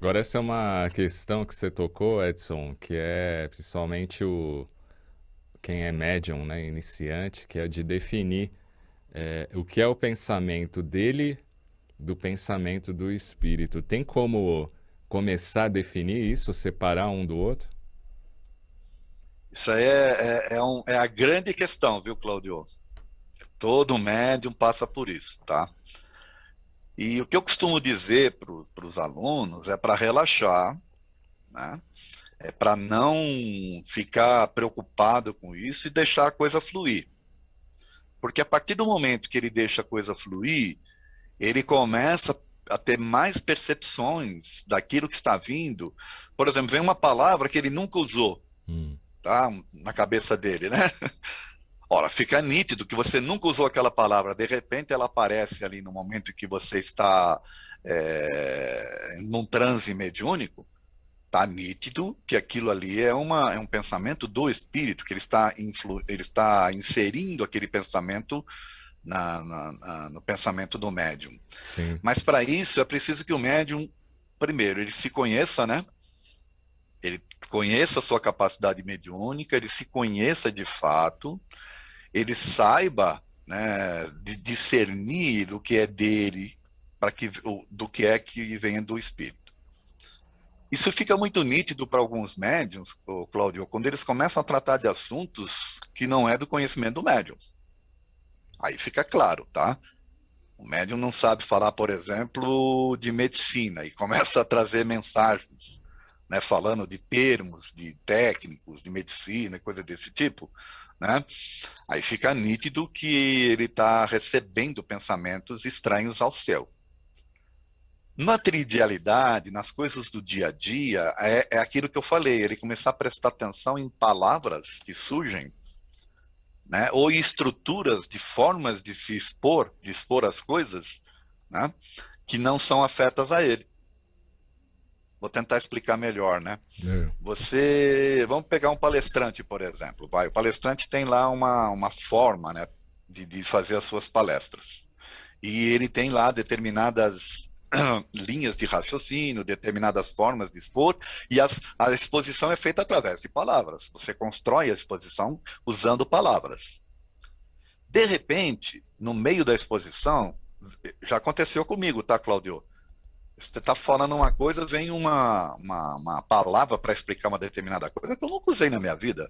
Agora, essa é uma questão que você tocou, Edson, que é principalmente quem é médium, né, iniciante, que é de definir o que é o pensamento dele do pensamento do espírito. Tem como começar a definir isso, separar um do outro? Isso aí é a grande questão, viu, Claudio? Todo médium passa por isso, tá? E o que eu costumo dizer para os alunos é para relaxar, né? É para não ficar preocupado com isso e deixar a coisa fluir. Porque a partir do momento que ele deixa a coisa fluir, ele começa a ter mais percepções daquilo que está vindo. Por exemplo, vem uma palavra que ele nunca usou, Hum, tá? Na cabeça dele, né? Ora, fica nítido que você nunca usou aquela palavra, de repente ela aparece ali no momento em que você está num transe mediúnico, está nítido que aquilo ali é um pensamento do espírito, que ele está inserindo aquele pensamento no pensamento do médium. sim. Mas para isso é preciso que o médium, primeiro, ele se conheça, né? Ele conheça a sua capacidade mediúnica, ele se conheça de fato, ele saiba, né, de discernir o que é dele para que do que é que vem do espírito. Isso fica muito nítido para alguns médiums, Cláudio, quando eles começam a tratar de assuntos que não é do conhecimento do médium. Aí fica claro, tá? O médium não sabe falar, por exemplo, de medicina e começa a trazer mensagens, né, falando de termos, de técnicos, de medicina, coisa desse tipo, né? Aí fica nítido que ele está recebendo pensamentos estranhos ao céu. Na trivialidade, nas coisas do dia a dia, é aquilo que eu falei, ele começar a prestar atenção em palavras que surgem, né, ou em estruturas de formas de se expor, de expor as coisas, né, que não são afetas a ele. Vou tentar explicar melhor, né? É. Vamos pegar um palestrante, por exemplo. O palestrante tem lá uma forma, né, de fazer as suas palestras. E ele tem lá determinadas linhas de raciocínio, determinadas formas de expor, e a exposição é feita através de palavras. Você constrói a exposição usando palavras. De repente, no meio da exposição, já aconteceu comigo, tá, Claudio? Você está falando uma coisa, vem uma palavra para explicar uma determinada coisa que eu nunca usei na minha vida.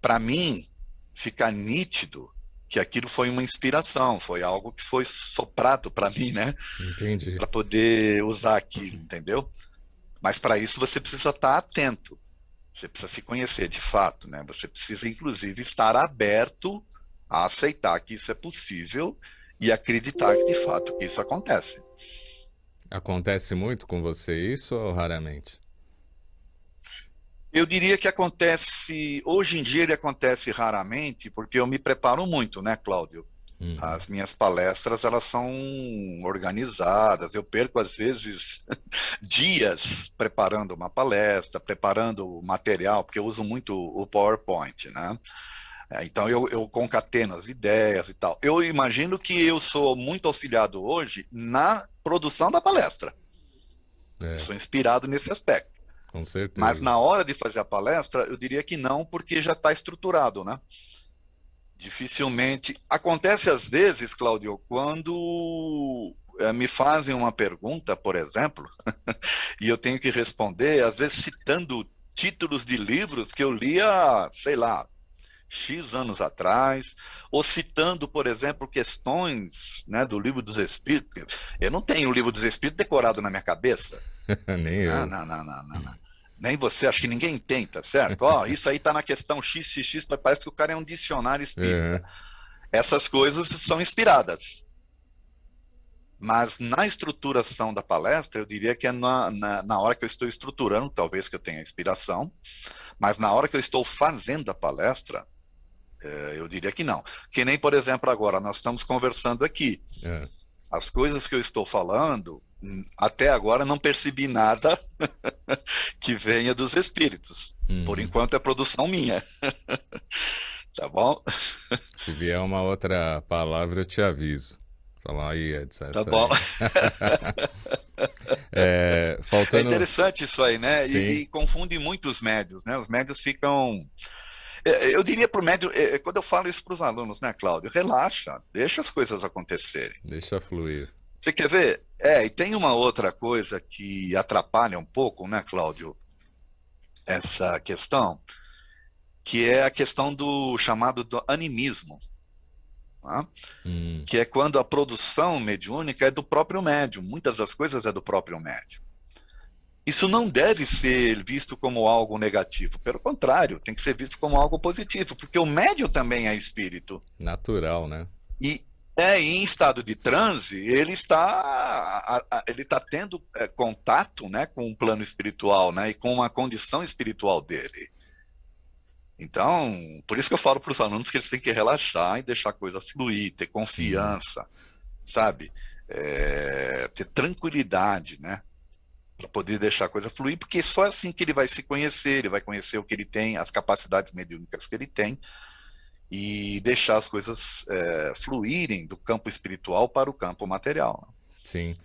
Para mim, fica nítido que aquilo foi uma inspiração, foi algo que foi soprado para mim, né? Entendi. Para poder usar aquilo, entendeu? Mas para isso você precisa estar atento, você precisa se conhecer de fato, né? Você precisa, inclusive, estar aberto a aceitar que isso é possível e acreditar que, de fato, que isso acontece. Acontece muito com você isso ou raramente? Eu diria que acontece, hoje em dia ele acontece raramente, porque eu me preparo muito, né, Cláudio? Uhum. As minhas palestras, elas são organizadas, eu perco às vezes dias preparando uma palestra, preparando o material, porque eu uso muito o PowerPoint, né? Então eu concateno as ideias e tal. Eu imagino que eu sou muito auxiliado hoje na produção da palestra. Eu É, sou inspirado nesse aspecto. com Mas certeza. na hora de fazer a palestra, eu diria que não, porque já está estruturado, né? Dificilmente. Acontece às vezes, Claudio, quando me fazem uma pergunta, por exemplo, e eu tenho que responder, às vezes citando títulos de livros que eu lia, sei lá, X anos atrás, ou citando, por exemplo, questões, né, do Livro dos Espíritos. Eu não tenho o Livro dos Espíritos decorado na minha cabeça. Nem Não, eu. não, não, não, não, não. Nem você, acho que ninguém tem, tá certo? Ó, isso aí tá na questão XXX, parece que o cara é um dicionário espírita. É, Essas coisas são inspiradas. Mas na estruturação da palestra, eu diria que é na hora que eu estou estruturando, talvez que eu tenha inspiração, mas na hora que eu estou fazendo a palestra, eu diria que não. Que nem, por exemplo, agora, nós estamos conversando aqui. é. As coisas que eu estou falando, até agora não percebi nada que venha dos espíritos. Por Uhum. enquanto é produção minha, tá bom? Se vier uma outra palavra, eu te aviso. Falar aí, Edson, Tá essa bom. aí. É Faltando. interessante isso aí, né? Sim, E confunde muito os médios, né? Os médios ficam. Eu diria para o médio, quando eu falo isso para os alunos, né, Cláudio? Relaxa, deixa as coisas acontecerem. deixa fluir. Você quer ver? E tem uma outra coisa que atrapalha um pouco, né, Cláudio, essa questão, que é a questão do chamado do animismo, tá? Hum, Que é quando a produção mediúnica é do próprio médium. Muitas das coisas é do próprio médium. Isso não deve ser visto como algo negativo. Pelo contrário, tem que ser visto como algo positivo, porque o médium também é espírito. natural, né? E em estado de transe, ele está tendo contato, né, com um plano espiritual, né, e com uma condição espiritual dele. Então, por isso que eu falo para os alunos que eles têm que relaxar e deixar a coisa fluir, ter Uhum. confiança, sabe? Ter tranquilidade, né? Para poder deixar a coisa fluir, porque só assim que ele vai se conhecer, ele vai conhecer o que ele tem, as capacidades mediúnicas que ele tem, e deixar as coisas fluírem do campo espiritual para o campo material. Sim.